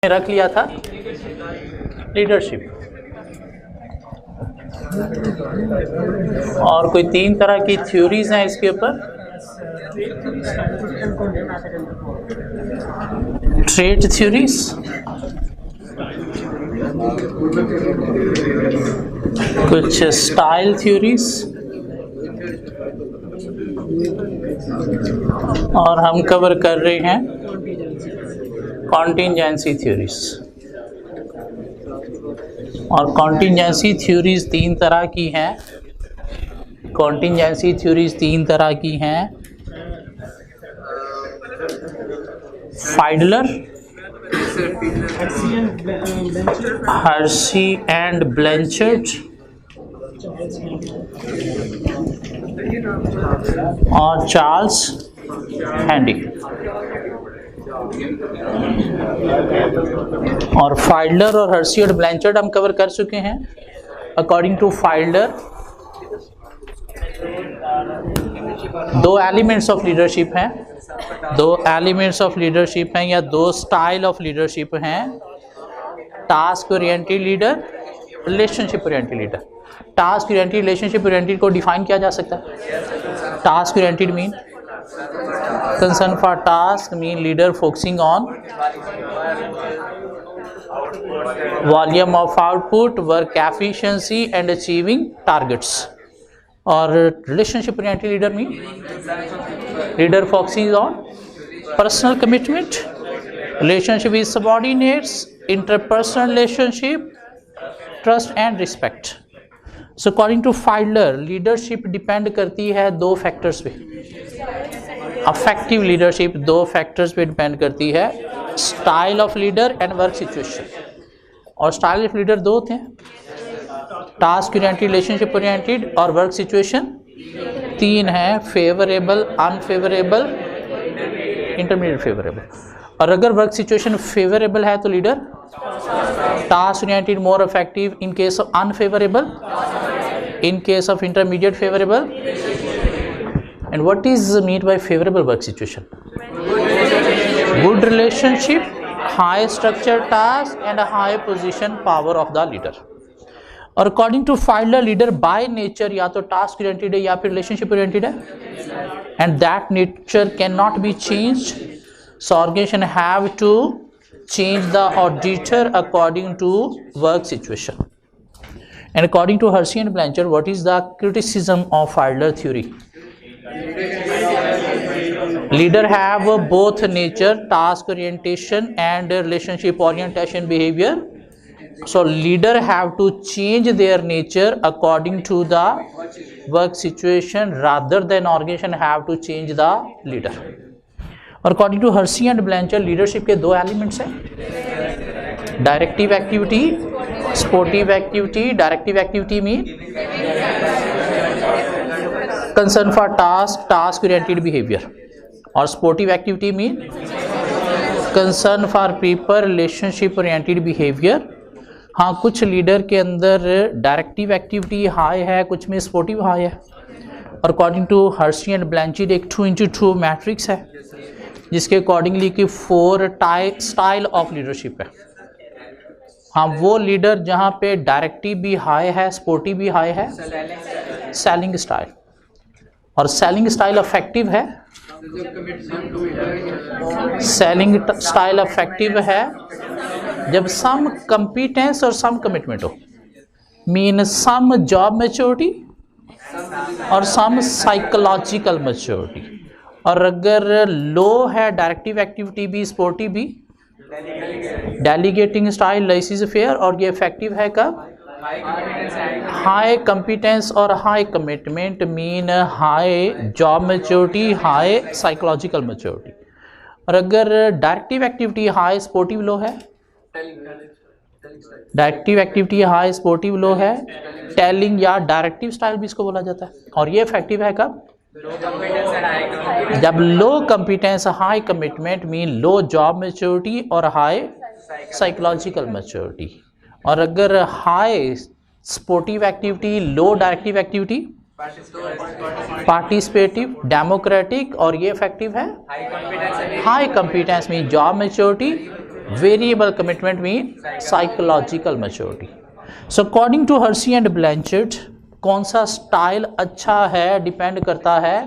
रख लिया था लीडरशिप। और कोई 3 तरह की थ्योरीज हैं इसके ऊपर। ट्रेट थ्योरीज, कुछ स्टाइल थ्योरीज, और हम कवर कर रहे हैं कॉन्टिंजेंसी थ्योरीज। और कॉन्टिंजेंसी थ्योरीज 3 तरह की हैं। कॉन्टिंजेंसी थ्योरीज 3 तरह की हैं। फाइडलर, हर्शी एंड ब्लैंचर्ड और चार्ल्स हैंडी। और फाइडलर और हर्शी और ब्लैंचर्ड हम कवर कर चुके हैं। According to Fiedler 2 elements of leadership हैं। 2 एलिमेंट्स ऑफ लीडरशिप हैं या 2 स्टाइल ऑफ लीडरशिप हैं। Task oriented leader, relationship oriented leader. Task oriented, relationship oriented को डिफाइन किया जा सकता है। Task oriented mean concern for task, mean leader focusing on volume of output, work efficiency and achieving targets. और relationship oriented leader mean leader focusing on personal commitment, relationship with subordinates, interpersonal relationship, trust and respect. So according to Fiedler, leadership depend करती है 2 factors पे। Affective leadership 2 factors पे depend करती है, style of leader and work situation. और style of leader 2 थे, task oriented, relationship oriented और work situation 3 है, फेवरेबल, अनफेवरेबल, इंटरमीडिएट फेवरेबल। और अगर वर्क सिचुएशन फेवरेबल है तो leader, task oriented more effective in case of unfavourable, in case of intermediate favourable. And what is meant by favorable work situation? Good relationship, high structure task and a high position power of the leader. और according to Fiedler, leader by nature या तो task oriented है या फिर relationship oriented है, and that nature cannot be changed. So organization have to change the auditor according to work situation. And according to Hershey and Blanchard, what is the criticism of Fiedler theory? Leader have both nature, task orientation and relationship orientation behavior. So leader have to change their nature according to the work situation rather than organization have to change the leader. और according to Hershey and Blanchard, leadership के 2 elements हैं, directive activity, sportive activity. Directive activity mean concern for task, task oriented behavior. और sportive activity mean concern for people, relationship oriented behaviour. हाँ, कुछ leader के अंदर directive activity high है, कुछ में स्पोर्टिव हाई है। और according to Hersey and Blanchard एक 2x2 मैट्रिक्स है जिसके अकॉर्डिंगली कि 4 स्टाइल ऑफ लीडरशिप है। हाँ, वो लीडर जहाँ पे डायरेक्टिव भी हाई है, स्पोर्टिव भी हाई है, सेलिंग स्टाइल। और सेलिंग स्टाइल इफेक्टिव है, सेलिंग स्टाइल इफेक्टिव है जब सम कंपिटेंस और सम कमिटमेंट हो, मीन सम जॉब मैच्योरिटी और सम साइकोलॉजिकल मैच्योरिटी। और अगर लो है डायरेक्टिव एक्टिविटी भी, स्पोर्टिव भी, डेलीगेटिंग स्टाइल, लाइसेंस फेयर, और ये इफेक्टिव है कब? हाई कंपिटेंस और high commitment mean high job maturity, high psychological maturity. और अगर डायरेक्टिव एक्टिविटी हाई, स्पोर्टिव लो है, डायरेक्टिव एक्टिविटी हाई, स्पोर्टिव लो है, टेलिंग या डायरेक्टिव स्टाइल भी इसको बोला जाता है। और ये इफेक्टिव है कब? जब low competence, high commitment mean low job maturity और हाई साइकोलॉजिकल मैच्योरिटी। और अगर high supportive activity, low directive activity, participative, democratic, और ये इफेक्टिव है हाई कॉम्पिटेंस में job maturity, variable commitment mean psychological maturity. So according to Hersey and Blanchard कौन सा style अच्छा है डिपेंड करता है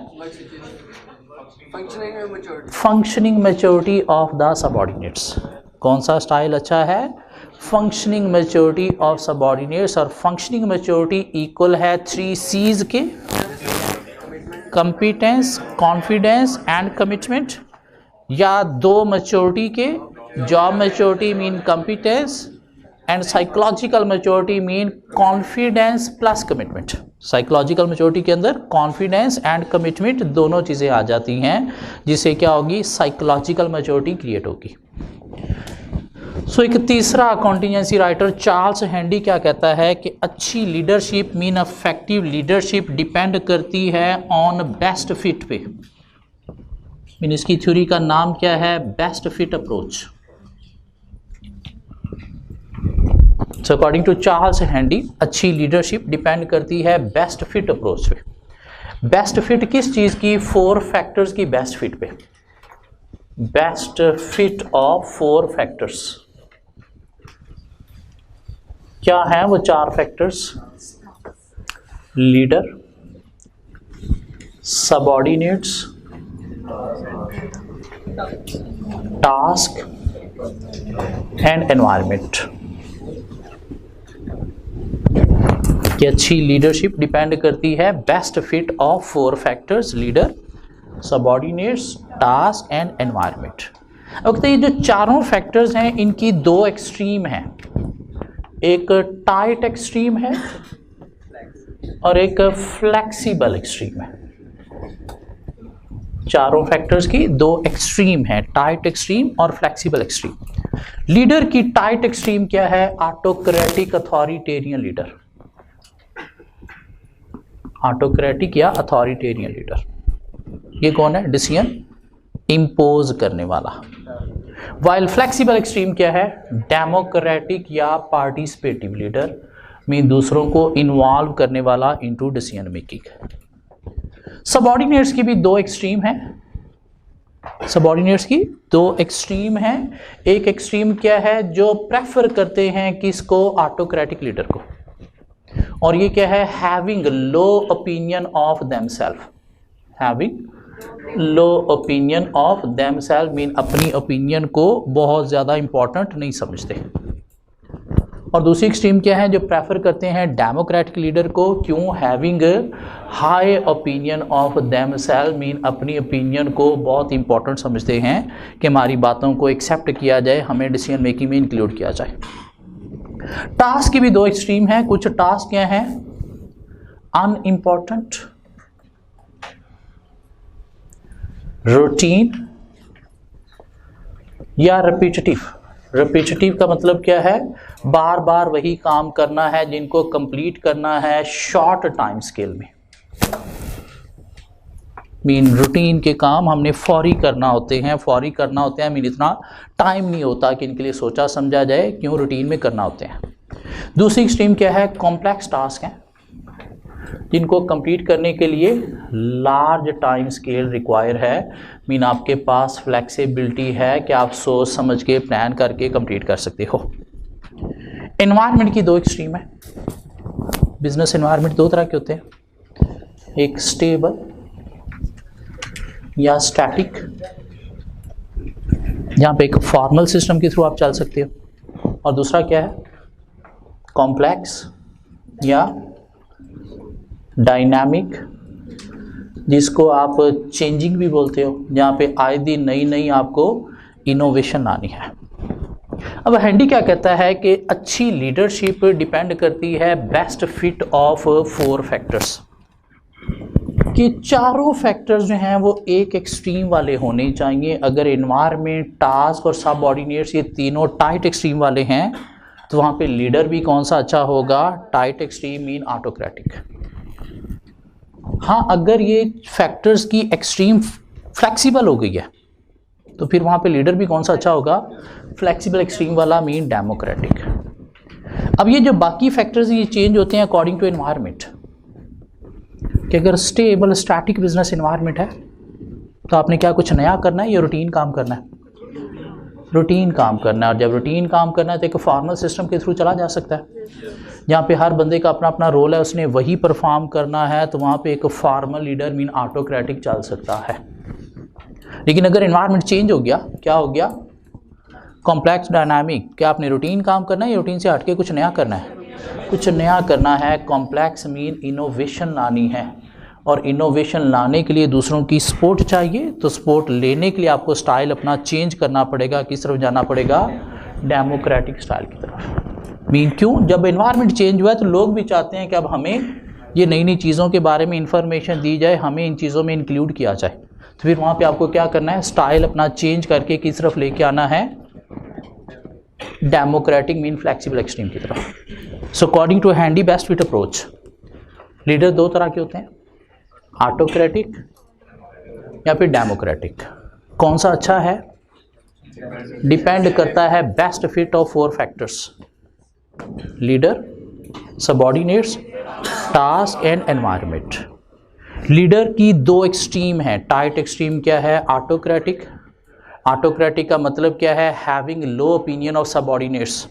functioning maturity of the subordinates. कौन सा स्टाइल अच्छा है? Functioning maturity of subordinates. और फंक्शनिंग मैच्योरिटी इक्वल है 3 C's के, कंपिटेंस, कॉन्फिडेंस एंड कमिटमेंट, या 2 मैच्योरिटी के, job maturity mean competence and psychological maturity mean confidence plus commitment. Psychological maturity के अंदर कॉन्फिडेंस एंड कमिटमेंट दोनों चीज़ें आ जाती हैं, जिससे क्या होगी? साइकोलॉजिकल मैच्योरिटी क्रिएट होगी। सो एक तीसरा कॉन्टीजेंसी राइटर चार्ल्स हैंडी क्या कहता है कि अच्छी leadership mean effective leadership depend करती है ऑन बेस्ट फिट पे। मीन इसकी थ्योरी का नाम क्या है? Best fit approach. So according to Charles Handy अच्छी लीडरशिप डिपेंड करती है बेस्ट फिट अप्रोच पे। बेस्ट फिट किस चीज़ की? 4 फैक्टर्स की बेस्ट फिट पे। बेस्ट फिट ऑफ 4 फैक्टर्स क्या हैं? वो 4 factors: leader, subordinates, task and environment. कि अच्छी लीडरशिप डिपेंड करती है best fit of 4 factors: leader, subordinates, task and environment. अब तो ये जो चारों फैक्टर्स हैं इनकी 2 एक्सट्रीम हैं, एक टाइट एक्सट्रीम है और एक फ्लेक्सिबल एक्सट्रीम है। चारों फैक्टर्स की 2 एक्सट्रीम है, टाइट एक्सट्रीम और फ्लेक्सिबल एक्सट्रीम। लीडर की टाइट एक्सट्रीम क्या है? Autocratic authoritarian leader. ऑटोक्रेटिक या अथॉरिटेरियन लीडर, ये कौन है? डिसीजन इंपोज करने वाला। वाइल फ्लेक्सिबल एक्सट्रीम क्या है? डेमोक्रेटिक या पार्टिसिपेटिव लीडर, मीन दूसरों को इन्वॉल्व करने वाला इनटू डिसीजन मेकिंग। सबऑर्डिनेट्स की भी 2 एक्सट्रीम हैं। सबऑर्डिनेट्स की 2 एक्सट्रीम हैं। एक एक्सट्रीम क्या है? जो प्रेफर करते हैं किसको? ऑटोक्रेटिक लीडर को। और ये क्या है? Having low opinion of themselves. Having low opinion of themselves mean अपनी ओपिनियन को बहुत ज़्यादा इंपॉर्टेंट नहीं समझते। और दूसरी एक्सट्रीम क्या है? जो प्रेफर करते हैं डेमोक्रेटिक लीडर को। क्यों? Having high opinion of themselves mean अपनी ओपिनियन को बहुत इंपॉर्टेंट समझते हैं कि हमारी बातों को एक्सेप्ट किया जाए, हमें डिसीजन मेकिंग में इंक्लूड किया जाए। टास्क की भी 2 एक्सट्रीम है। कुछ टास्क क्या है? अनइम्पॉर्टेंट, रूटीन या रिपीटेटिव। रिपीटेटिव का मतलब क्या है? बार बार वही काम करना है, जिनको कंप्लीट करना है शॉर्ट टाइम स्केल में। मीन रूटीन के काम हमने फौरी करना होते हैं, फौरी करना होते हैं मीन इतना टाइम नहीं होता कि इनके लिए सोचा समझा जाए, क्यों? रूटीन में करना होते हैं। दूसरी एक्सट्रीम क्या है? कॉम्प्लेक्स टास्क हैं, जिनको कंप्लीट करने के लिए लार्ज टाइम स्केल रिक्वायर है। मीन आपके पास फ्लेक्सिबिलिटी है कि आप सोच समझ के प्लान करके कंप्लीट कर सकते हो। एनवायरनमेंट की 2 एक्सट्रीम है। बिजनेस एनवायरनमेंट 2 तरह के होते हैं, एक स्टेबल या स्टैटिक, जहाँ पे एक फॉर्मल सिस्टम के थ्रू आप चल सकते हो, और दूसरा क्या है? कॉम्प्लेक्स या डायनामिक, जिसको आप चेंजिंग भी बोलते हो, जहाँ पे आए दिन नई नई आपको इनोवेशन आनी है। अब हैंडी क्या कहता है कि अच्छी लीडरशिप डिपेंड करती है बेस्ट फिट ऑफ 4 फैक्टर्स। कि चारों फैक्टर्स जो हैं वो एक एक्सट्रीम वाले होने चाहिए। अगर एनवायरनमेंट, टास्क और सबऑर्डिनेट्स ये तीनों टाइट एक्सट्रीम वाले हैं, तो वहाँ पे लीडर भी कौन सा अच्छा होगा? Tight extreme mean autocratic. हाँ, अगर ये फैक्टर्स की एक्सट्रीम फ्लेक्सिबल हो गई है, तो फिर वहाँ पे लीडर भी कौन सा अच्छा होगा? फ्लेक्सिबल एक्सट्रीम वाला मीन डेमोक्रेटिक। अब ये जो बाकी फैक्टर्स ये चेंज होते हैं अकॉर्डिंग टू एनवायरनमेंट। कि अगर स्टेबल स्टैटिक बिजनेस एनवायरनमेंट है, तो आपने क्या कुछ नया करना है या रूटीन काम करना है? रूटीन काम करना है। और जब रूटीन काम करना है तो एक फॉर्मल सिस्टम के थ्रू चला जा सकता है, जहाँ पे हर बंदे का अपना अपना रोल है, उसने वही परफॉर्म करना है, तो वहाँ पे एक फॉर्मल लीडर मीन ऑटोक्रेटिक चल सकता है। लेकिन अगर एनवायरनमेंट चेंज हो गया, क्या हो गया, कॉम्प्लेक्स डायनामिक, क्या आपने रूटीन काम करना है या रूटीन से हटके कुछ नया करना है? कुछ नया करना है। कॉम्प्लेक्स मीन इनोवेशन लानी है, और इनोवेशन लाने के लिए दूसरों की सपोर्ट चाहिए, तो सपोर्ट लेने के लिए आपको स्टाइल अपना चेंज करना पड़ेगा। किस तरफ जाना पड़ेगा? डेमोक्रेटिक स्टाइल की तरफ। मीन क्यों? जब एनवायरनमेंट चेंज हुआ है तो लोग भी चाहते हैं कि अब हमें ये नई नई चीज़ों के बारे में इंफॉर्मेशन दी जाए, हमें इन चीज़ों में इंक्लूड किया जाए। तो फिर वहाँ पे आपको क्या करना है? स्टाइल अपना चेंज करके किस तरफ लेके आना है? डेमोक्रेटिक मीन फ्लेक्सिबल एक्सट्रीम की तरफ। So according to Handy best fit approach, leader दो तरह के होते हैं, ऑटोक्रेटिक या फिर डेमोक्रेटिक। कौन सा अच्छा है? डिपेंड करता है best fit of 4 factors: leader, subordinates, task and environment. Leader की 2 एक्सट्रीम है। टाइट एक्सट्रीम क्या है? ऑटोक्रेटिक। ऑटोक्रेटिक का मतलब क्या है? Having low opinion of subordinates,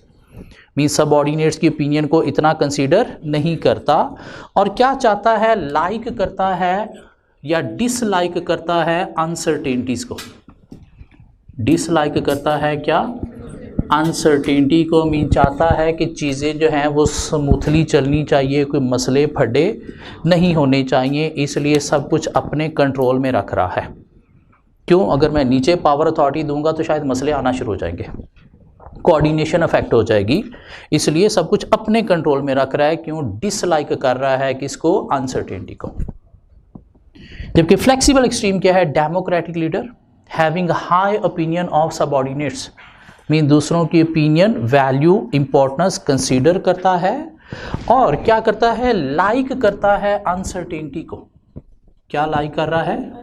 mean subordinates की ओपिनियन को इतना कंसीडर नहीं करता। और क्या चाहता है? लाइक करता है या डिसलाइक करता है अनसर्टेनिटीज़ को। डिसलाइक करता है क्या? अनसर्टेनिटी को। मीन चाहता है कि चीज़ें जो हैं वो स्मूथली चलनी चाहिए, कोई मसले फड्डे नहीं होने चाहिए, इसलिए सब कुछ अपने कंट्रोल में रख रहा है। क्यों? अगर मैं नीचे पावर अथॉरिटी दूंगा तो शायद मसले आना शुरू हो जाएंगे, कोऑर्डिनेशन अफेक्ट हो जाएगी, इसलिए सब कुछ अपने कंट्रोल में रख रहा है। क्यों? डिसलाइक कर रहा है किसको? अनसर्टेनिटी को। जबकि फ्लेक्सिबल एक्सट्रीम क्या है? Democratic leader having high opinion of subordinates, mean दूसरों की ओपिनियन, वैल्यू, इंपॉर्टेंस कंसीडर करता है। और क्या करता है? लाइक करता है अनसर्टेनिटी को। क्या लाइक कर रहा है?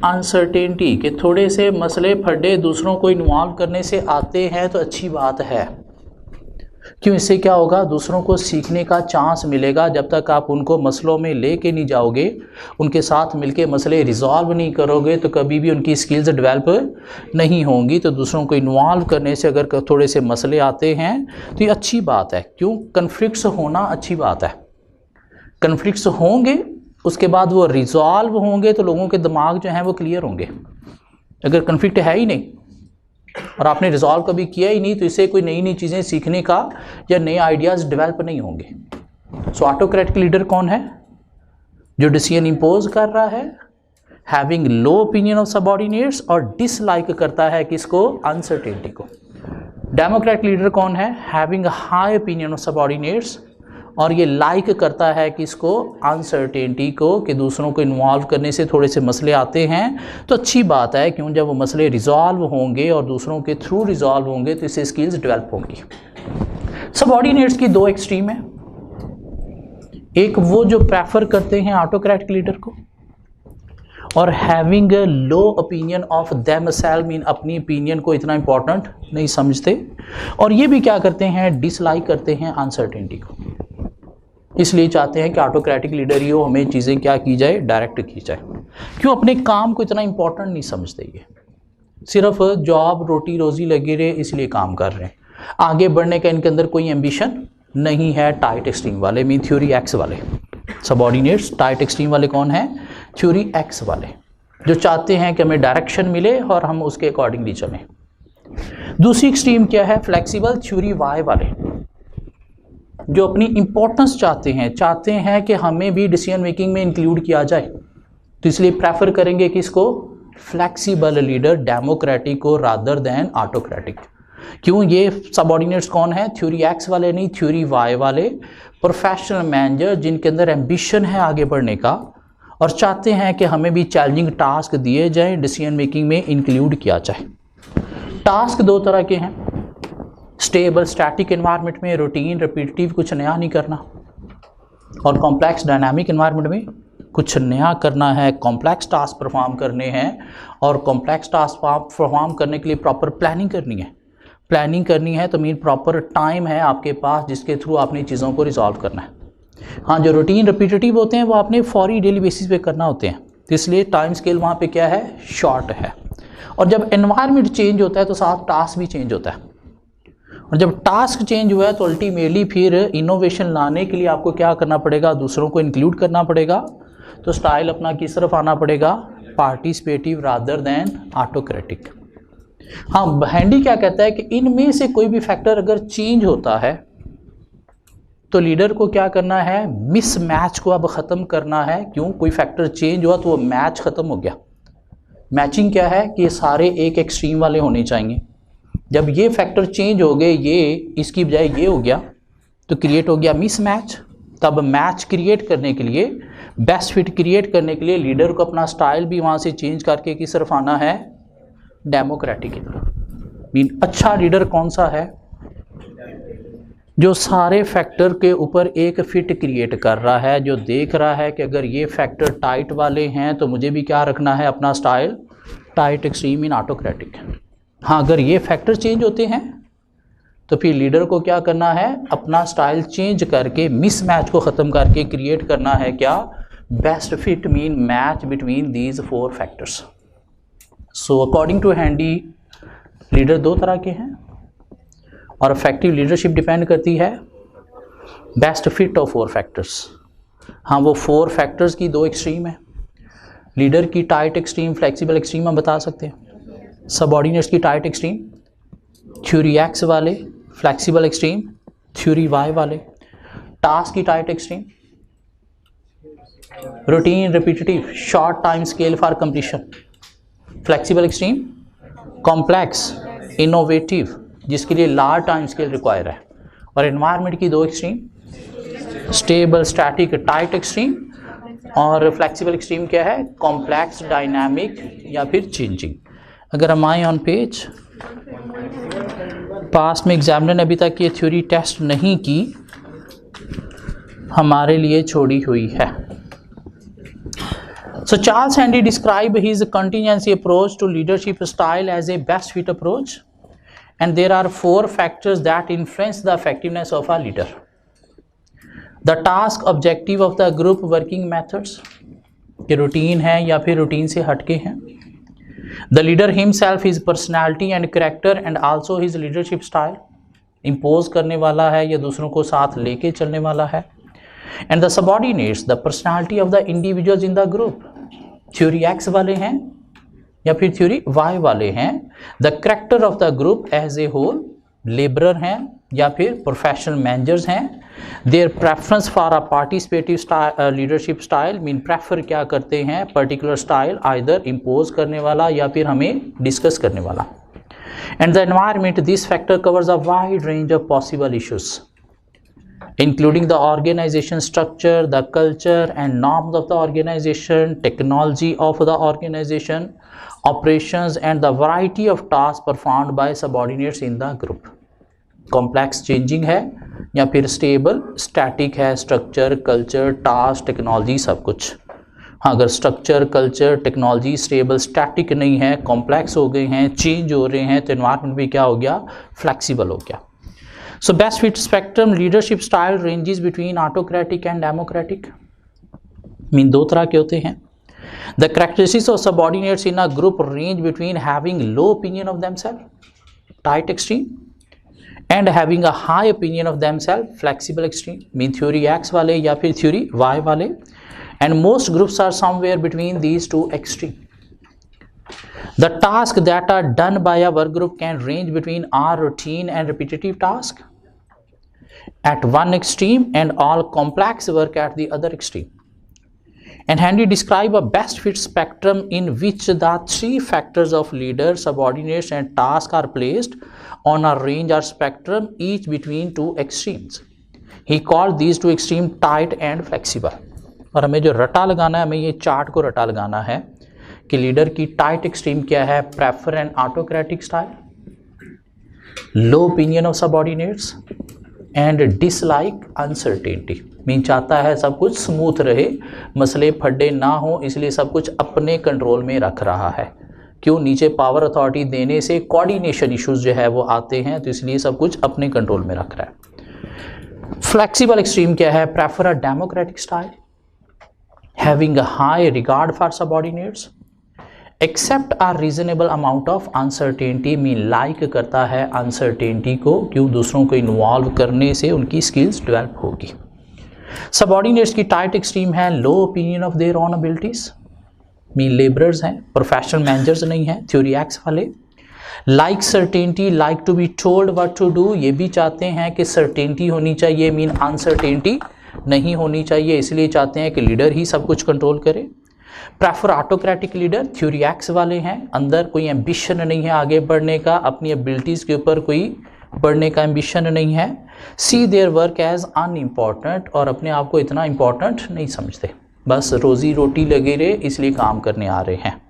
अनसर्टेनिटी, कि थोड़े से मसले फड्डे दूसरों को इन्वॉल्व करने से आते हैं तो अच्छी बात है। क्यों? इससे क्या होगा? दूसरों को सीखने का चांस मिलेगा। जब तक आप उनको मसलों में लेके नहीं जाओगे, उनके साथ मिलके मसले रिजॉल्व नहीं करोगे, तो कभी भी उनकी स्किल्स डेवलप नहीं होंगी। तो दूसरों को इन्वॉल्व करने से अगर थोड़े से मसले आते हैं तो ये अच्छी बात है। क्यों? कन्फ्लिक्ट्स होना अच्छी बात है। कन्फ्लिक्ट्स होंगे, उसके बाद वो रिजॉल्व होंगे, तो लोगों के दिमाग जो हैं वो क्लियर होंगे। अगर कन्फ्लिक्ट है ही नहीं और आपने रिजॉल्व कभी किया ही नहीं, तो इससे कोई नई नई चीज़ें सीखने का या नए आइडियाज़ डेवलप नहीं होंगे। सो ऑटोक्रेटिक लीडर कौन है? जो डिसीजन इम्पोज कर रहा है, having low opinion of subordinates, और डिसलाइक करता है किसको? अनसर्टेनिटी को। डेमोक्रेटिक लीडर कौन है? Having high opinion of subordinates, और ये लाइक करता है किसको? अनसर्टेनिटी को, कि दूसरों को इन्वॉल्व करने से थोड़े से मसले आते हैं तो अच्छी बात है। क्यों? जब वो मसले रिजॉल्व होंगे और दूसरों के थ्रू रिजॉल्व होंगे तो इससे स्किल्स डेवलप होंगी। सबऑर्डिनेट्स की 2 एक्सट्रीम है। एक वो जो प्रेफर करते हैं ऑटोक्रेटिक लीडर को, और having low opinion of themselves, mean अपनी ओपिनियन को इतना इंपॉर्टेंट नहीं समझते। और ये भी क्या करते हैं? डिसलाइक करते हैं अनसर्टेनिटी को, इसलिए चाहते हैं कि ऑटोक्रेटिक लीडर ही हो, हमें चीज़ें क्या की जाए? डायरेक्ट की जाए। क्यों? अपने काम को इतना इंपॉर्टेंट नहीं समझते, ये सिर्फ जॉब, रोटी रोज़ी लगे रहे इसलिए काम कर रहे हैं। आगे बढ़ने का इनके अंदर कोई एम्बिशन नहीं है। टाइट एक्सट्रीम वाले, मीन थ्योरी एक्स वाले सबऑर्डिनेट्स। टाइट एक्सट्रीम वाले कौन है? थ्योरी एक्स वाले, जो चाहते हैं कि हमें डायरेक्शन मिले और हम उसके अकॉर्डिंगली चलें। दूसरी एक्सट्रीम क्या है? फ्लेक्सिबल थ्योरी वाई वाले, जो अपनी इंपॉर्टेंस चाहते हैं कि हमें भी डिसीजन मेकिंग में इंक्लूड किया जाए, तो इसलिए प्रेफर करेंगे किसको? फ्लेक्सिबल लीडर, डेमोक्रेटिक को, रादर देन ऑटोक्रेटिक। क्यों? ये सबऑर्डिनेट्स कौन है? थ्योरी एक्स वाले नहीं, थ्योरी वाई वाले। प्रोफेशनल मैनेजर जिनके अंदर एम्बिशन है आगे बढ़ने का, और चाहते हैं कि हमें भी चैलेंजिंग टास्क दिए जाएं, डिसीजन मेकिंग में इंक्लूड किया जाए। टास्क 2 तरह के हैं। स्टेबल स्टैटिक एनवायरनमेंट में रूटीन रिपीटिटिव, कुछ नया नहीं करना, और कॉम्प्लेक्स डायनामिक एनवायरनमेंट में कुछ नया करना है, कॉम्प्लेक्स टास्क परफॉर्म करने हैं, और कॉम्प्लेक्स टास्क परफॉर्म करने के लिए प्रॉपर प्लानिंग करनी है। प्लानिंग करनी है तो मीन प्रॉपर टाइम है आपके पास जिसके थ्रू आपने चीज़ों को रिजॉल्व करना है। हाँ, जो रूटीन रिपीटिटिव होते हैं वो आपने फौरी डेली बेसिस पे करना होते हैं, तो इसलिए टाइम स्केल वहाँ पे क्या है? शॉर्ट है। और जब एनवायरनमेंट चेंज होता है तो साथ टास्क भी चेंज होता है, और जब टास्क चेंज हुआ है तो अल्टीमेटली फिर इनोवेशन लाने के लिए आपको क्या करना पड़ेगा, दूसरों को इंक्लूड करना पड़ेगा। तो स्टाइल अपना किस तरफ आना पड़ेगा, पार्टिसिपेटिव रादर देन ऑटोक्रेटिक। हाँ, हैंडी क्या कहता है कि इनमें से कोई भी फैक्टर अगर चेंज होता है तो लीडर को क्या करना है, मिस मैच को अब ख़त्म करना है। क्यों, कोई फैक्टर चेंज हुआ तो वो मैच ख़त्म हो गया। मैचिंग क्या है कि ये सारे एक एक्सट्रीम वाले होने चाहिए। जब ये फैक्टर चेंज हो गए, ये इसकी बजाय ये हो गया, तो क्रिएट हो गया मिस मैच। तब मैच क्रिएट करने के लिए, बेस्ट फिट क्रिएट करने के लिए लीडर को अपना स्टाइल भी वहाँ से चेंज करके किस तरफ आना है, डेमोक्रेटिक की तरफ। मीन अच्छा लीडर कौन सा है, जो सारे फैक्टर के ऊपर एक फिट क्रिएट कर रहा है, जो देख रहा है कि अगर ये फैक्टर टाइट वाले हैं तो मुझे भी क्या रखना है, अपना स्टाइल टाइट, एक्सट्रीम इन ऑटोक्रेटिक। हाँ, अगर ये फैक्टर चेंज होते हैं तो फिर लीडर को क्या करना है, अपना स्टाइल चेंज करके मिसमैच को ख़त्म करके क्रिएट करना है क्या, best fit mean match between these 4 factors. So according to Handy leader 2 तरह के हैं, और इफेक्टिव लीडरशिप डिपेंड करती है बेस्ट फिट ऑफ 4 फैक्टर्स। हाँ, वो 4 फैक्टर्स की 2 एक्सट्रीम है। लीडर की टाइट एक्सट्रीम, फ्लेक्सिबल एक्सट्रीम हम बता सकते हैं। सबऑर्डिनेट्स की टाइट एक्सट्रीम थ्योरी एक्स वाले, फ्लेक्सिबल एक्सट्रीम थ्योरी वाई वाले। टास्क की tight extreme routine, repetitive, short time scale for completion. Flexible extreme complex, innovative, जिसके लिए लार्ज टाइम स्केल रिक्वायर है। और एनवायरनमेंट की 2 extreme, stable, static, tight extreme, और flexible extreme क्या है, कॉम्प्लेक्स, डायनामिक या फिर चेंजिंग। अगर हम आए ऑन पेज, पास में एग्जामिनर ने अभी तक ये थ्योरी टेस्ट नहीं की, हमारे लिए छोड़ी हुई है। So Charles Handy described his contingency approach to leadership style as a best fit approach, and there are 4 factors that influence the effectiveness of a leader. The task, objective of the group, working methods, कि routine है या फिर routine से हटके हैं। The leader himself, his personality and character, and also his leadership style, impose करने वाला है या दूसरों को साथ लेके चलने वाला है। And the subordinates, the personality of the individuals in the group, theory X वाले हैं या फिर थ्योरी वाई वाले हैं। The character of the group as a whole, labourer हैं या फिर प्रोफेशनल मैनेजर्स हैं। Their preference for a participative leadership style, mean prefer क्या करते हैं, पर्टिकुलर स्टाइल, आइदर इम्पोज करने वाला या फिर हमें डिस्कस करने वाला। And the environment, this factor covers a wide range of possible issues including the organization structure, the culture and norms of the organization, technology of the organization, operations, and the variety of tasks performed by subordinates in the group. Complex changing है या फिर stable, static है, structure, culture, task, technology सब कुछ। हाँ, अगर structure, culture, technology stable, static नहीं है, complex हो गए हैं, change हो रहे हैं, तो environment भी क्या हो गया, flexible हो गया। So best fit spectrum leadership style ranges between autocratic and democratic. Mean 2 तरह के होते हैं। The characteristics of subordinates in a group range between having low opinion of themselves, tight extreme, and having a high opinion of themselves, flexible extreme, mean theory X वाले या फिर theory Y वाले। And most groups are somewhere between these 2 extremes. The tasks that are done by a work group can range between our routine and repetitive tasks at one extreme and all complex work at the other extreme. And Handy describe a best fit spectrum in which the 3 factors of leader, subordinates and task are placed on a range or spectrum, each between 2 extremes. He called these 2 extremes tight and flexible. और हमें जो रटा लगाना है, हमें ये chart को रटा लगाना है कि लीडर की टाइट एक्सट्रीम क्या है, prefer and autocratic style, low opinion of subordinates and dislike uncertainty, mean चाहता है सब कुछ स्मूथ रहे, मसले फड्डे ना हो, इसलिए सब कुछ अपने कंट्रोल में रख रहा है। क्यों, नीचे पावर अथॉरिटी देने से कोऑर्डिनेशन इश्यूज जो है वो आते हैं, तो इसलिए सब कुछ अपने कंट्रोल में रख रहा है। फ्लेक्सिबल एक्सट्रीम क्या है, prefer a democratic style, having a high regard for subordinates accept a reasonable amount of uncertainty, mean like करता है अनसर्टेनिटी को, क्यों दूसरों को इन्वॉल्व करने से उनकी स्किल्स डेवलप होगी। सबऑर्डिनेट्स की टाइट एक्सट्रीम है low opinion of their own abilities, mean labourers हैं, प्रोफेशनल मैनेजर्स नहीं हैं, थ्योरी एक्स वाले। Like certainty, like to be told what to do, ये भी चाहते हैं कि सर्टेनिटी होनी चाहिए, मीन अनसर्टेनिटी नहीं होनी चाहिए, इसलिए चाहते हैं कि लीडर ही सब कुछ कंट्रोल करे। Prefer autocratic leader, theory X वाले हैं, अंदर कोई एम्बिशन नहीं है आगे बढ़ने का, अपनी एबिलिटीज़ के ऊपर कोई बढ़ने का एम्बिशन नहीं है। सी देयर वर्क एज अनइम्पॉर्टेंट, और अपने आप को इतना इम्पॉर्टेंट नहीं समझते, बस रोजी रोटी लगे रहे इसलिए काम करने आ रहे हैं।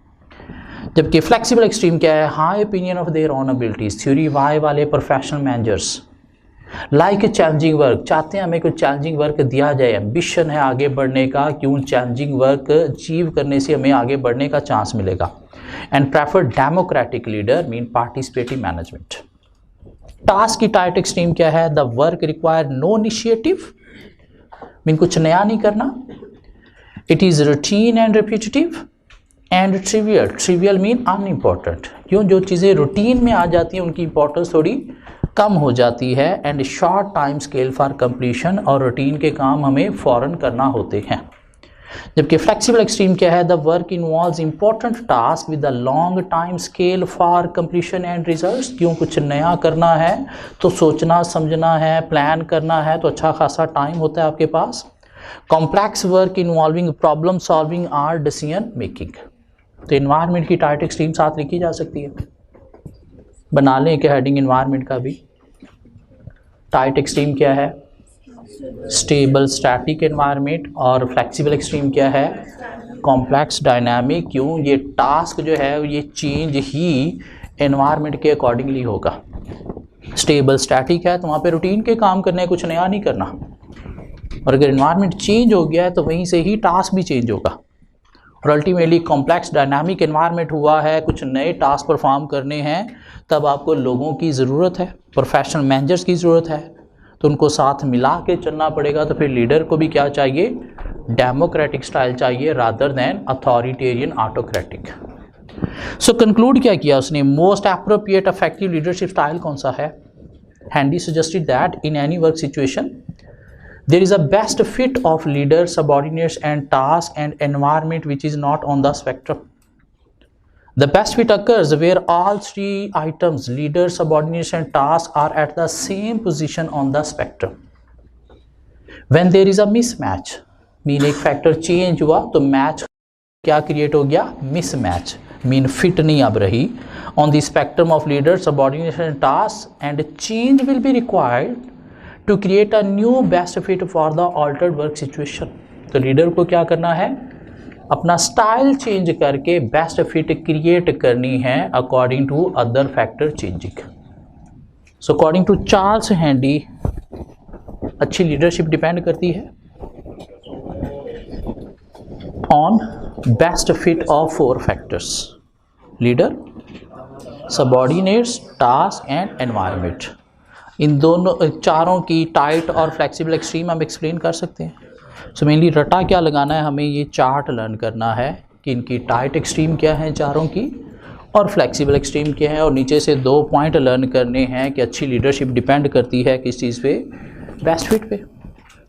जबकि फ्लेक्सिबल एक्सट्रीम क्या है, high opinion of their own abilities, theory Y वाले professional managers like challenging work, चाहते हैं हमें कोई चैलेंजिंग वर्क दिया जाए, एम्बिशन है आगे बढ़ने का, क्यों चैलेंजिंग वर्क अचीव करने से हमें आगे बढ़ने का चांस मिलेगा। And prefer democratic leader, mean participative management. Task की टाइट एक्सट्रीम क्या है, the work require no initiative, mean कुछ नया नहीं करना। It is routine and repetitive and trivial, trivial mean unimportant, क्यों जो चीज़ें रूटीन में आ जाती हैं उनकी इंपॉर्टेंस थोड़ी कम हो जाती है। And short time scale for completion, और रूटीन के काम हमें फ़ौरन करना होते हैं। जबकि फ्लेक्सिबल एक्सट्रीम क्या है, the work involves important task with the long time scale for completion and results, क्यों कुछ नया करना है तो सोचना समझना है, प्लान करना है तो अच्छा खासा टाइम होता है आपके पास। Complex work involving problem solving or decision making, तो इन्वायरमेंट की टाइट एक्सट्रीम साथ लिखी जा सकती है, बना लें कि हेडिंग इन्वायरमेंट का भी। टाइट एक्सट्रीम क्या है, स्टेबल स्टैटिक एनवायरनमेंट, और फ्लेक्सिबल एक्सट्रीम क्या है, कॉम्प्लेक्स डायनामिक, क्यों ये टास्क जो है ये चेंज ही एनवायरनमेंट के अकॉर्डिंगली होगा। स्टेबल स्टैटिक है तो वहाँ पे रूटीन के काम करने, कुछ नया नहीं करना, और अगर एनवायरनमेंट चेंज हो गया है तो वहीं से ही टास्क भी चेंज होगा। और अल्टीमेटली कॉम्प्लेक्स डायनामिक एनवायरनमेंट हुआ है, कुछ नए टास्क परफॉर्म करने हैं, तब आपको लोगों की ज़रूरत है, प्रोफेशनल मैनेजर्स की ज़रूरत है, तो उनको साथ मिला के चलना पड़ेगा। तो फिर लीडर को भी क्या चाहिए, डेमोक्रेटिक स्टाइल चाहिए रादर दैन अथॉरिटेरियन ऑटोक्रेटिक। सो कंक्लूड क्या किया उसने, most appropriate effective leadership style कौन सा है। Handy suggested that in any work situation there is a best fit of leader, subordinates and task and environment which is not on the spectrum. The best fit occurs where all three items, leader, subordinates and task, are at the same position on the spectrum. When there is a mismatch, mean एक factor change हुआ तो match क्या create हो गया, mismatch, mean fit नहीं अब रही on the spectrum of leader, subordinates and task, and change will be required to create a new best fit for the altered work situation. तो leader को क्या करना है, अपना स्टाइल चेंज करके बेस्ट फिट क्रिएट करनी है according to other factor changing. So according to Charles Handy अच्छी लीडरशिप डिपेंड करती है on best fit of 4 factors, leader, subordinates, task and environment. इन दोनों चारों की टाइट और फ्लेक्सिबल एक्सट्रीम हम एक्सप्लेन कर सकते हैं। सो मेनली रटा क्या लगाना है, हमें ये चार्ट लर्न करना है कि इनकी टाइट एक्सट्रीम क्या है चारों की, और फ्लेक्सिबल एक्सट्रीम क्या है, और नीचे से 2 पॉइंट लर्न करने हैं कि अच्छी लीडरशिप डिपेंड करती है किस चीज़ पे, बेस्ट फिट पे।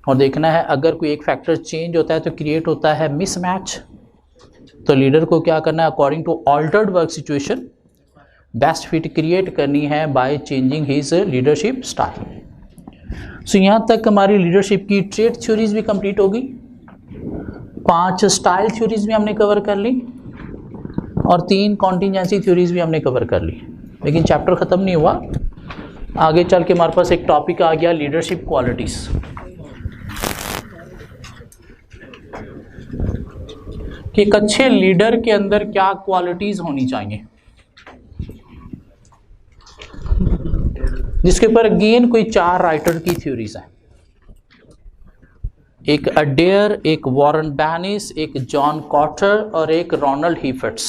और देखना है अगर कोई एक फैक्टर चेंज होता है तो क्रिएट होता है मिसमैच, तो लीडर को क्या करना है, according to altered work situation best fit create करनी है by changing his leadership style. So यहाँ तक हमारी लीडरशिप की ट्रेड थ्योरीज भी कंप्लीट होगी, 5 स्टाइल थ्योरीज भी हमने कवर कर ली, और 3 कॉन्टिजेंसी थ्योरीज भी हमने कवर कर ली। लेकिन चैप्टर ख़त्म नहीं हुआ, आगे चल के हमारे पास एक टॉपिक आ गया लीडरशिप क्वालिटीज़। कि एक अच्छे लीडर के अंदर क्या क्वालिटीज़ होनी चाहिए, जिसके ऊपर अगेन कोई 4 राइटर की थ्योरीज हैं, एक अडेयर, एक वॉरेन बैनिस, एक जॉन कॉटर और एक रोनाल्ड हीफर्ट्स।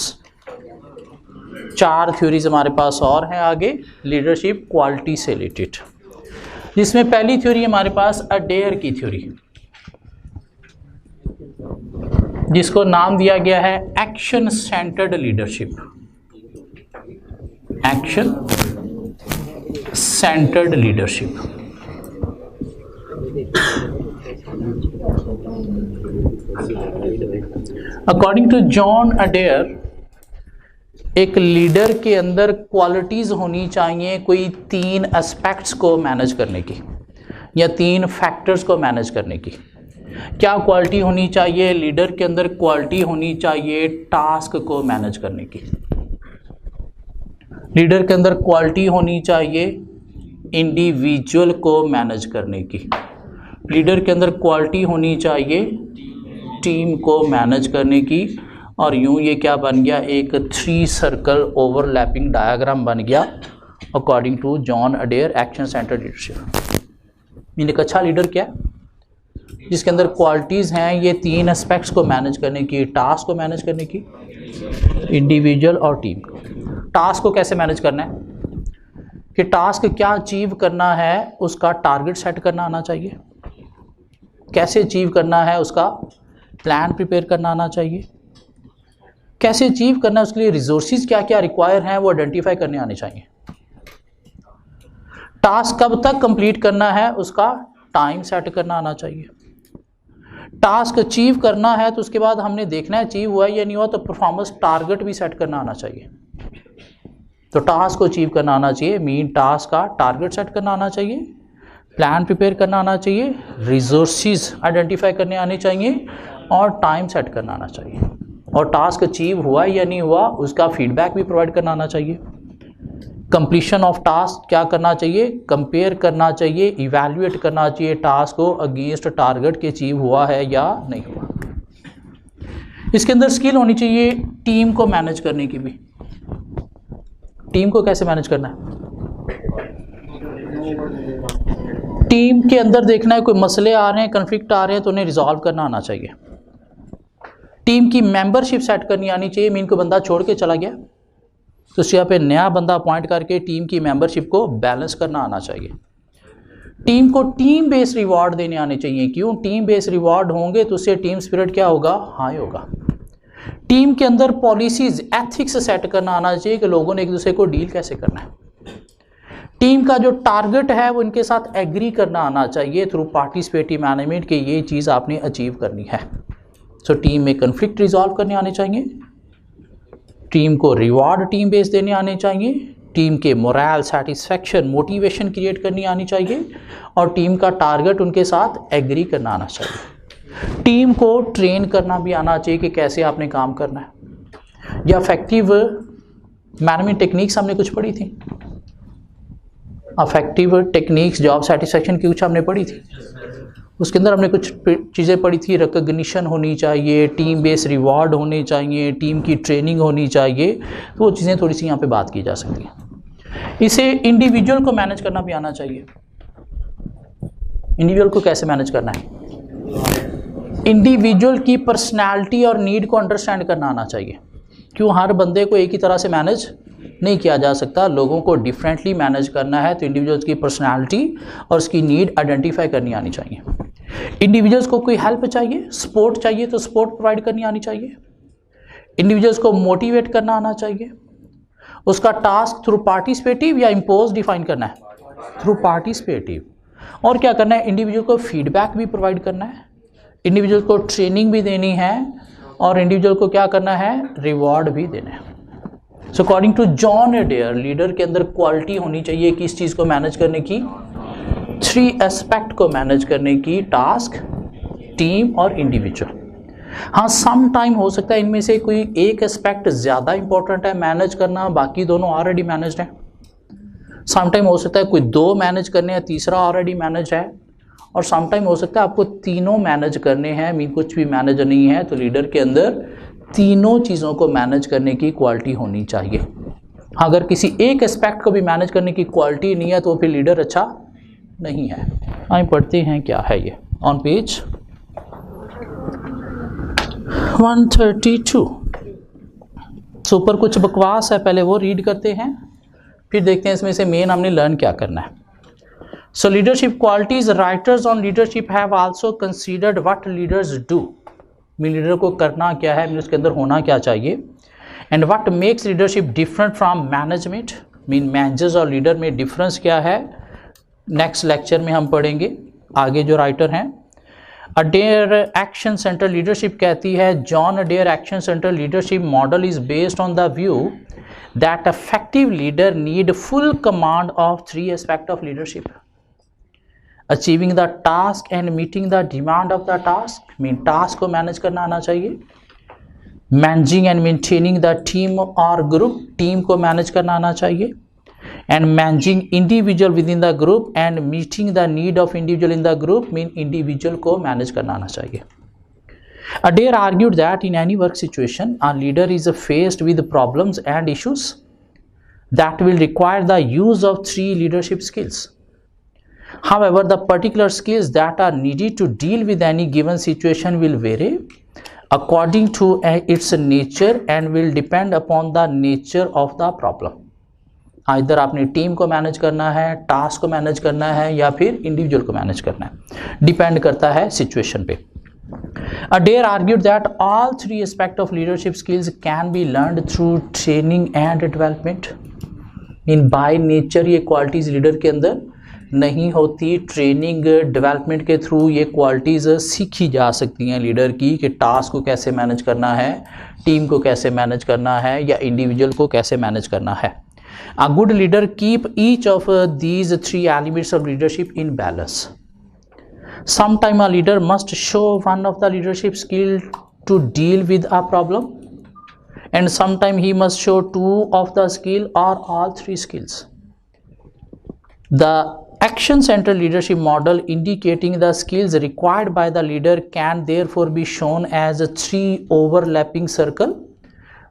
4 थ्योरीज हमारे पास और हैं आगे लीडरशिप क्वालिटी से रिलेटेड, जिसमें पहली थ्योरी हमारे पास अडेयर की थ्योरी। जिसको नाम दिया गया है action centred leadership. Action centred leadership. According to John Adair, एक लीडर के अंदर क्वालिटीज होनी चाहिए कोई 3 एस्पेक्ट्स को मैनेज करने की, या 3 फैक्टर्स को मैनेज करने की। क्या क्वालिटी होनी चाहिए लीडर के अंदर? क्वालिटी होनी चाहिए टास्क को मैनेज करने की। लीडर के अंदर क्वालिटी होनी चाहिए इंडिविजुअल को मैनेज करने की। लीडर के अंदर क्वालिटी होनी चाहिए टीम को मैनेज करने की। और यूं ये क्या बन गया, एक 3 सर्कल ओवरलैपिंग डायग्राम बन गया according to John Adair action centred leadership. एक अच्छा लीडर क्या है? जिसके अंदर क्वालिटीज़ हैं ये 3 एस्पेक्ट्स को मैनेज करने की, टास्क को मैनेज करने की, इंडिविजुअल और टीम को। टास्क को कैसे मैनेज करना है कि टास्क क्या अचीव करना है, उसका टारगेट सेट करना आना चाहिए। कैसे अचीव करना है उसका प्लान प्रिपेयर करना आना चाहिए। कैसे अचीव करना है उसके लिए रिसोर्सेज क्या क्या रिक्वायर हैं वो आइडेंटिफाई करने आने चाहिए। टास्क कब तक कंप्लीट करना है उसका टाइम सेट करना आना चाहिए। टास्क अचीव करना है तो उसके बाद हमने देखना है अचीव हुआ या नहीं हुआ, तो परफॉर्मेंस टारगेट भी सेट करना आना चाहिए। तो टास्क को अचीव करना आना चाहिए, मीन टास्क का टारगेट सेट करना आना चाहिए, प्लान प्रिपेयर करना आना चाहिए, रिसोर्सेज आइडेंटिफाई करने आने चाहिए और टाइम सेट करना आना चाहिए। और टास्क अचीव हुआ या नहीं हुआ उसका फीडबैक भी प्रोवाइड करना आना चाहिए। कंप्लीशन ऑफ टास्क क्या करना चाहिए, कंपेयर करना चाहिए, इवैल्यूएट करना चाहिए टास्क को अगेंस्ट टारगेट के अचीव हुआ है या नहीं हुआ। इसके अंदर स्किल होनी चाहिए टीम को मैनेज करने की भी। टीम को कैसे मैनेज करना है? टीम के अंदर देखना है कोई मसले आ रहे हैं, कन्फ्लिक्ट आ रहे हैं तो उन्हें रिजॉल्व करना आना चाहिए। टीम की मेंबरशिप सेट करनी आनी चाहिए। मीन को बंदा छोड़ के चला गया तो उस यहाँ पे नया बंदा अपॉइंट करके टीम की मेंबरशिप को बैलेंस करना आना चाहिए। टीम को टीम बेस्ड रिवॉर्ड देने आने चाहिए। क्यों? टीम बेस्ड रिवॉर्ड होंगे तो उससे टीम स्पिरिट क्या होगा, हाई होगा। टीम के अंदर पॉलिसीज एथिक्स सेट करना आना चाहिए कि लोगों ने एक दूसरे को डील कैसे करना है। टीम का जो टारगेट है वो इनके साथ एग्री करना आना चाहिए थ्रू पार्टिसिपेटिव मैनेजमेंट कि ये चीज़ आपने अचीव करनी है। सो टीम में कन्फ्लिक्ट रिजॉल्व करने आने चाहिए, टीम को रिवॉर्ड टीम बेस देने आने चाहिए, टीम के मोरल सेटिस्फैक्शन मोटिवेशन क्रिएट करनी आनी चाहिए और टीम का टारगेट उनके साथ एग्री करना आना चाहिए। टीम को ट्रेन करना भी आना चाहिए कि कैसे आपने काम करना है। या इफेक्टिव मैनेजमेंट टेक्निक्स हमने कुछ पढ़ी थी, अफेक्टिव टेक्निक्स जॉब सेटिस्फैक्शन की कुछ हमने पढ़ी थी। उसके अंदर हमने कुछ चीज़ें पढ़ी थी, रिकग्निशन होनी चाहिए, टीम बेस्ड रिवॉर्ड होने चाहिए, टीम की ट्रेनिंग होनी चाहिए। तो वो चीज़ें थोड़ी सी यहाँ पे बात की जा सकती हैं। इसे इंडिविजुअल को मैनेज करना भी आना चाहिए। इंडिविजुअल को कैसे मैनेज करना है? इंडिविजुअल की पर्सनैलिटी और नीड को अंडरस्टैंड करना आना चाहिए। क्यों? हर बंदे को एक ही तरह से मैनेज नहीं किया जा सकता, लोगों को डिफरेंटली मैनेज करना है। तो इंडिविजुअल्स की पर्सनैलिटी और उसकी नीड आइडेंटिफाई करनी आनी चाहिए। इंडिविजुअल्स को कोई हेल्प चाहिए, सपोर्ट चाहिए तो सपोर्ट प्रोवाइड करनी आनी चाहिए। इंडिविजुअल्स को मोटिवेट करना आना चाहिए। उसका टास्क थ्रू पार्टिसिपेटिव या इम्पोज डिफाइन करना है, थ्रू पार्टिसिपेटिव। और क्या करना है? इंडिविजुअल को फीडबैक भी प्रोवाइड करना है, इंडिविजुअल को ट्रेनिंग भी देनी है और इंडिविजुअल को क्या करना है? रिवॉर्ड भी देना है। So according to John Adair, leader के अंदर क्वालिटी होनी चाहिए किस चीज़ को मैनेज करने की? 3 एस्पेक्ट को मैनेज करने की, टास्क, टीम और इंडिविजुअल। हाँ, सम टाइम हो सकता है इनमें से कोई एक एस्पेक्ट ज़्यादा इंपॉर्टेंट है मैनेज करना, बाकी दोनों ऑलरेडी मैनेज्ड हैं। सम टाइम हो सकता है कोई 2 मैनेज करने हैं, तीसरा ऑलरेडी मैनेज है। और सम टाइम हो सकता है आपको तीनों मैनेज करने हैं, मीन कुछ भी मैनेज नहीं है। तो लीडर के अंदर तीनों चीज़ों को मैनेज करने की क्वालिटी होनी चाहिए। अगर किसी एक एस्पेक्ट को भी मैनेज करने की क्वालिटी नहीं है तो फिर लीडर अच्छा नहीं है। आइए पढ़ते हैं क्या है ये ऑन पेज 132। सो ऊपर कुछ बकवास है, पहले वो रीड करते हैं, फिर देखते हैं इसमें से मेन हमने लर्न क्या करना है। सो leadership qualities, writers on leadership have also considered what leaders do. Mean leader को करना क्या है, मीन उसके अंदर होना क्या चाहिए। And what makes leadership different from management, mean managers और लीडर में डिफरेंस क्या है, नेक्स्ट लेक्चर में हम पढ़ेंगे। आगे जो राइटर हैं अडेयर एक्शन सेंटर लीडरशिप कहती है, John Adair action centre leadership model is based on the view that effective leader need full command of 3 aspects of leadership: achieving the task and meeting the demand of the task, mean task को manage करना आना चाहिए, managing and maintaining the team और group, team को manage करना आना चाहिए, and managing individual with in the group and meeting the need of individual in the group, mean individual को मैनेज करना आना चाहिए। Adair argued that in any work situation, a leader is faced with problems and issues that will require the use of 3 leadership skills. However, the particular skills that are needed to deal with any given situation will vary according to its nature and will depend upon the nature of the problem. Either आपने team को manage करना है, task को manage करना है, या फिर individual को मैनेज करना है, डिपेंड करता है सिचुएशन पे। Adair argued that all 3 aspects of leadership skills can be learned through training and development. In by nature ये qualities लीडर के अंदर नहीं होती, ट्रेनिंग डेवलपमेंट के थ्रू ये क्वालिटीज़ सीखी जा सकती हैं लीडर की, कि टास्क को कैसे मैनेज करना है, टीम को कैसे मैनेज करना है, या इंडिविजुअल को कैसे मैनेज करना है। A good leader keep each of these 3 elements of leadership in balance. Sometime a leader must show one of the leadership skill to deal with a problem, and sometime he must show 2 of the skill or all 3 skills. The action centered leadership model indicating the skills required by the leader can therefore be shown as a 3 overlapping circle,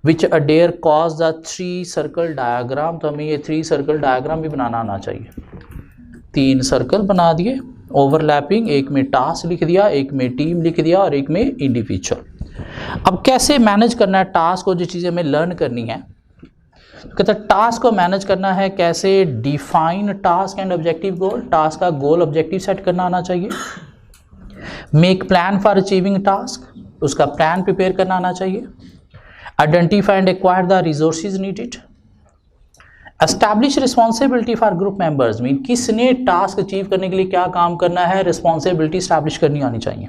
which Adair calls the 3 circle diagram. तो हमें ये 3 circle diagram भी बनाना आना चाहिए। 3 circle बना दिए overlapping, एक में टास्क लिख दिया, एक में टीम लिख दिया, और एक में इंडिविजुअल। अब कैसे मैनेज करना है टास्क को, जो चीज़ें हमें लर्न करनी है, कहते हैं टास्क को मैनेज करना है कैसे, define task and objective goal, task का गोल ऑब्जेक्टिव सेट करना आना चाहिए। Make plan for achieving task, उसका प्लान प्रिपेयर करना आना चाहिए। Identify and acquire the resources needed. Establish responsibility for group members, mean किसने टास्क अचीव करने के लिए क्या काम करना है, रिस्पॉन्सिबिलिटी स्टैब्लिश करनी आनी चाहिए।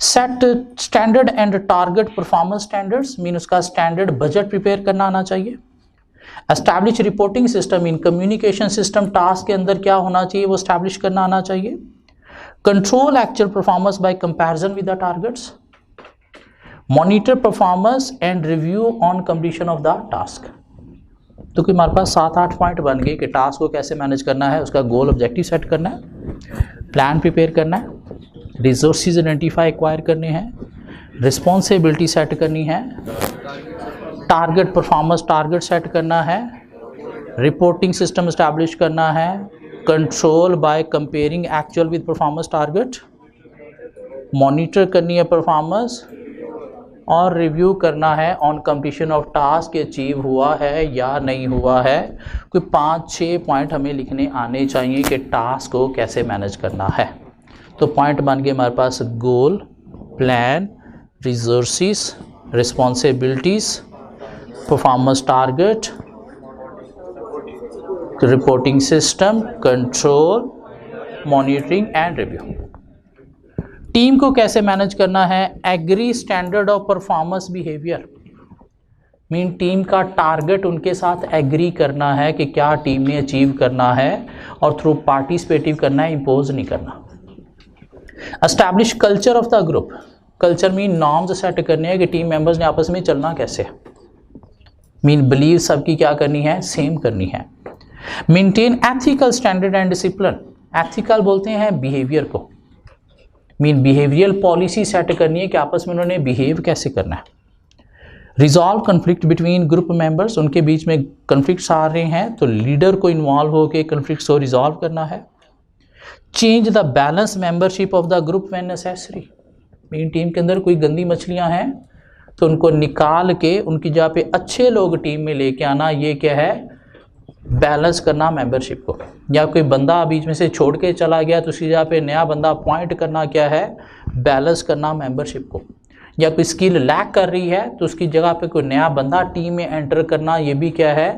Set standard and target performance standards, mean उसका स्टैंडर्ड बजट प्रिपेयर करना आना चाहिए। Establish reporting system, mean communication system task के अंदर क्या होना चाहिए वो स्टैब्लिश करना आना चाहिए। Control actual performance by comparison with the targets. Monitor performance and review on completion of the task. तो कि हमारे पास 7-8 पॉइंट बन गए कि टास्क को कैसे मैनेज करना है, उसका गोल ऑब्जेक्टिव सेट करना है, प्लान प्रिपेयर करना है, रिसोर्सेज आइडेंटिफाई एक्वायर करने हैं, रिस्पॉन्सिबिलिटी सेट करनी है, टारगेट परफॉर्मेंस टारगेट सेट करना है, रिपोर्टिंग सिस्टम इस्टेब्लिश करना है, control by comparing actual with performance target, monitor करनी है परफॉर्मेंस, और रिव्यू करना है on completion of task, achieve हुआ है या नहीं हुआ है। कोई 5-6 पॉइंट हमें लिखने आने चाहिए कि टास्क को कैसे मैनेज करना है। तो पॉइंट बन गए हमारे पास goal, plan, resources, responsibilities, performance target, reporting system, control, monitoring and review. Team को कैसे मैनेज करना है, agree standard of performance behaviour, mean team का टारगेट उनके साथ एग्री करना है कि क्या टीम ने अचीव करना है, और थ्रू पार्टिसिपेटिव करना है, इम्पोज नहीं करना। Establish culture of the group, culture mean norms set करने हैं कि टीम मेंबर्स ने आपस में चलना कैसे, मीन बिलीव सबकी क्या करनी है, सेम करनी है। Maintain ethical standard and discipline, ethical बोलते हैं बिहेवियर को, मीन बिहेवियरल पॉलिसी सेट करनी है कि आपस में उन्होंने बिहेव कैसे करना है। Resolve conflict between group members, उनके बीच में कन्फ्लिक्ट्स आ रहे हैं तो लीडर को इन्वॉल्व होकर कन्फ्लिक्ट्स को रिजॉल्व करना है। Change the balance membership of the group when necessary, mean team के अंदर कोई गंदी मछलियां हैं तो उनको निकाल के उनकी जगह पे अच्छे लोग टीम में लेके आना, ये क्या है, बैलेंस करना मेंबरशिप को। या कोई बंदा बीच में से छोड़ के चला गया तो उसकी जगह पे नया बंदा अपॉइंट करना, क्या है, बैलेंस करना मेंबरशिप को। या कोई स्किल लैक कर रही है तो उसकी जगह पे कोई नया बंदा टीम में एंटर करना, ये भी क्या है,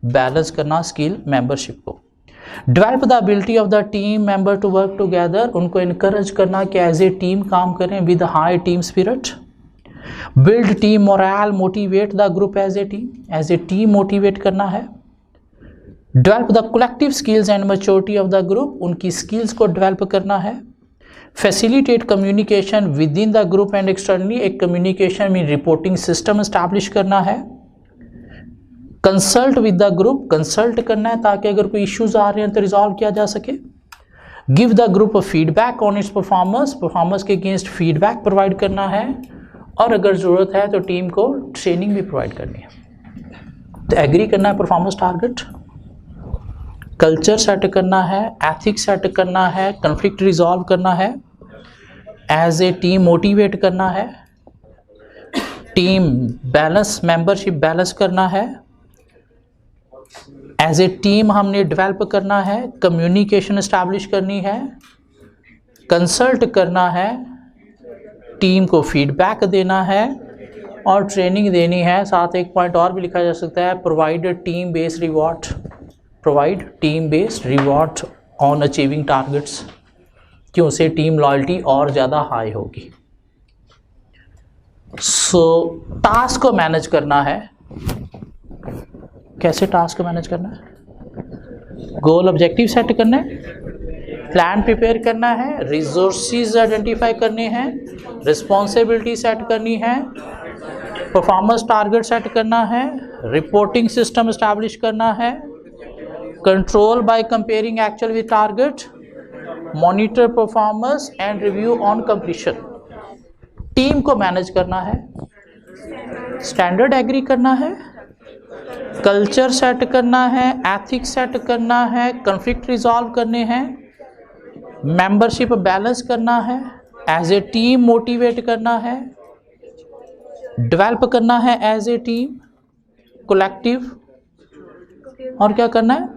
बैलेंस करना स्किल मेंबरशिप को। Develop the ability of the team member to work together, उनको इनकरेज करना कि एज ए टीम काम करें with high team spirit. Build team morale, motivate the group as a team motivate करना है। Develop the collective skills and maturity of the group, उनकी skills को develop करना है। Facilitate communication within the group and externally, एक communication में reporting system establish करना है। Consult with the group, consult करना है ताकि अगर कोई इश्यूज आ रहे हैं तो रिजॉल्व किया जा सके। Give the group feedback on it's performance, performance के अगेंस्ट फीडबैक प्रोवाइड करना है, और अगर ज़रूरत है तो टीम को ट्रेनिंग भी प्रोवाइड करनी है। तो एग्री करना है परफॉर्मेंस टारगेट, कल्चर सेट करना है, एथिक्स सेट करना है, कन्फ्लिक्ट रिजॉल्व करना है, एज ए टीम मोटिवेट करना है, टीम बैलेंस, मेंबरशिप बैलेंस करना है, एज ए टीम हमने डेवलप करना है, कम्युनिकेशन एस्टैब्लिश करनी है, कंसल्ट करना है, टीम को फीडबैक देना है और ट्रेनिंग देनी है। साथ एक पॉइंट और भी लिखा जा सकता है, provide team based reward, provide team based reward on achieving targets, क्यों से टीम लॉयल्टी और ज़्यादा हाई होगी। सो टास्क को मैनेज करना है, कैसे टास्क को मैनेज करना है, गोल ऑब्जेक्टिव सेट करना है, प्लान प्रिपेयर करना है, रिसोर्सेज आइडेंटिफाई करने हैं, रिस्पॉन्सिबिलिटी सेट करनी है, परफॉर्मेंस टारगेट सेट करना है, रिपोर्टिंग सिस्टम एस्टैब्लिश करना है, control by comparing actual with target, monitor performance and review on completion. Team को मैनेज करना है, स्टैंडर्ड एग्री करना है, कल्चर सेट करना है, एथिक्स सेट करना है, कॉन्फ्लिक्ट रिजॉल्व करने हैं, मेंबरशिप बैलेंस करना है, एज ए टीम मोटिवेट करना है, डेवलप करना है एज ए टीम कलेक्टिव, और क्या करना है,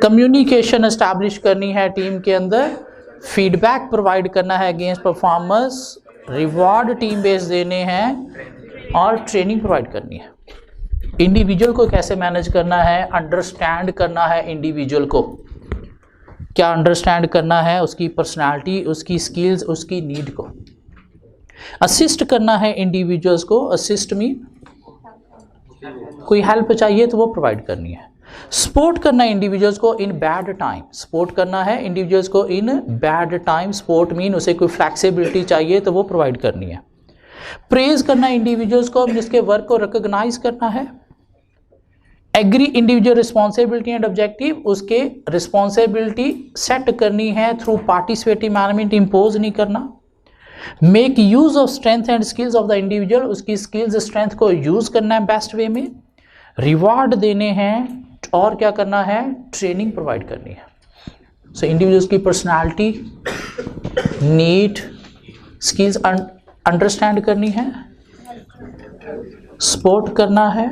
कम्युनिकेशन एस्टैब्लिश करनी है टीम के अंदर, फीडबैक प्रोवाइड करना है against performance, reward team base देने हैं और ट्रेनिंग प्रोवाइड करनी है। इंडिविजुअल को कैसे मैनेज करना है, अंडरस्टैंड करना है इंडिविजुअल को, क्या अंडरस्टैंड करना है, उसकी पर्सनालिटी, उसकी स्किल्स, उसकी नीड को। असिस्ट करना है इंडिविजुअल्स को, असिस्ट में कोई हेल्प चाहिए तो वो प्रोवाइड करनी है। सपोर्ट करना है इंडिविजुअल्स को इन बैड टाइम, सपोर्ट करना है इंडिविजुअल्स को in bad time, support mean उसे कोई फ्लैक्सिबिलिटी चाहिए तो वो प्रोवाइड करनी है। प्रेज करना है इंडिविजुअल्स को, जिसके वर्क को रिकॉग्नाइज करना है। Agree individual responsibility and objective, उसके रिस्पॉन्सिबिलिटी सेट करनी है थ्रू पार्टिसिपेटिव मैनेजमेंट, इम्पोज नहीं करना। Make use of strength and skills of the individual, उसकी स्किल्स स्ट्रेंथ को यूज करना है बेस्ट वे में। रिवार्ड देने हैं और क्या करना है, ट्रेनिंग प्रोवाइड करनी है। सो इंडिविजुअल्स की पर्सनालिटी, नीड, स्किल्स अंडरस्टैंड करनी है, सपोर्ट करना है,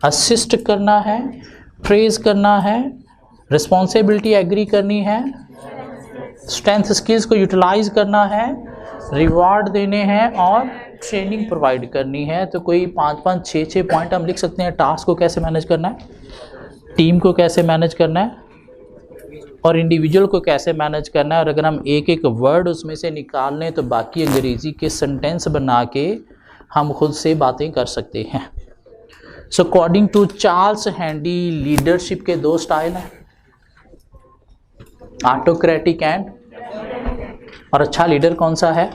असिस्ट करना है, प्रेज करना है, रिस्पॉन्सिबिलिटी एग्री करनी है, स्ट्रेंथ स्किल्स को यूटिलाइज करना है, रिवार्ड देने हैं और ट्रेनिंग प्रोवाइड करनी है। तो कोई 5-5, 6-6 पॉइंट हम लिख सकते हैं। टास्क को कैसे मैनेज करना है, टीम को कैसे मैनेज करना है और इंडिविजुअल को कैसे मैनेज करना है। और अगर हम एक एक वर्ड उसमें से निकाल लें तो बाकी अंग्रेजी के सेंटेंस बना के हम खुद से बातें कर सकते हैं। So according to Charles Handy, leadership के 2 स्टाइल हैं, ऑटोक्रेटिक एंड, और अच्छा लीडर कौन सा है,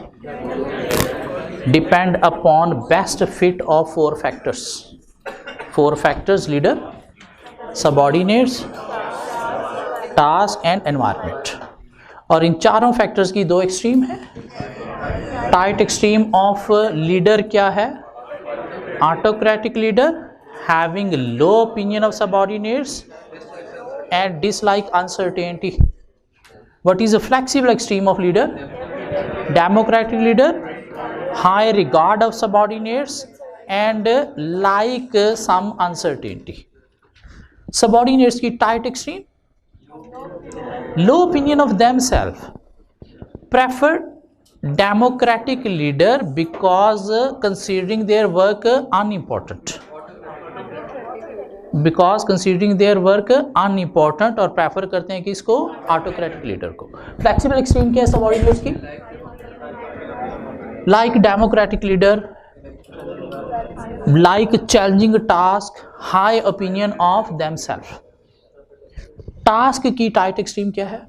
depend upon best fit of 4 factors. 4 factors leader, subordinates, task and environment. और इन चारों फैक्टर्स की 2 एक्सट्रीम है। टाइट एक्सट्रीम ऑफ लीडर क्या है, autocratic leader having low opinion of subordinates and dislike uncertainty. What is a flexible extreme of leader, democratic leader, high regard of subordinates and like some uncertainty. Subordinates की tight extreme, low opinion of themselves, prefer Democratic leader because considering their work unimportant. Because considering their work unimportant और prefer करते हैं किसको? Autocratic leader को. Flexible extreme क्या है subordinates की? Like democratic leader, like challenging task, high opinion of themselves. Task की tight extreme क्या है?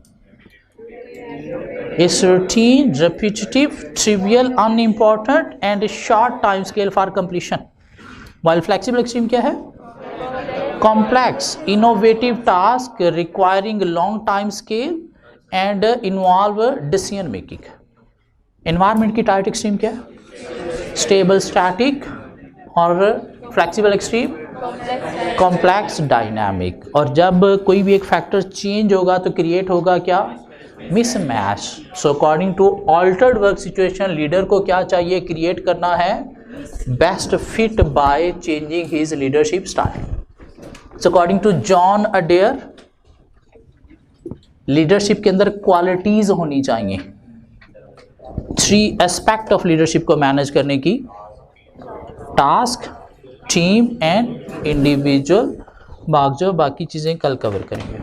Is routine, repetitive, trivial, unimportant and short time scale for completion. While flexible extreme क्या है? Complex, innovative task requiring long time scale and involve decision making. Environment की tight extreme क्या है? Stable, static और flexible extreme complex dynamic. और जब कोई भी एक फैक्टर चेंज होगा तो क्रिएट होगा क्या? Mismatch. So according to altered work situation leader को क्या चाहिए? क्रिएट करना है best fit by changing his leadership style. So according to John Adair leadership के अंदर क्वालिटीज होनी चाहिए 3 एस्पेक्ट ऑफ लीडरशिप को मैनेज करने की: टास्क, टीम एंड इंडिविजुअल. बाकी चीज़ें कल कवर करेंगे.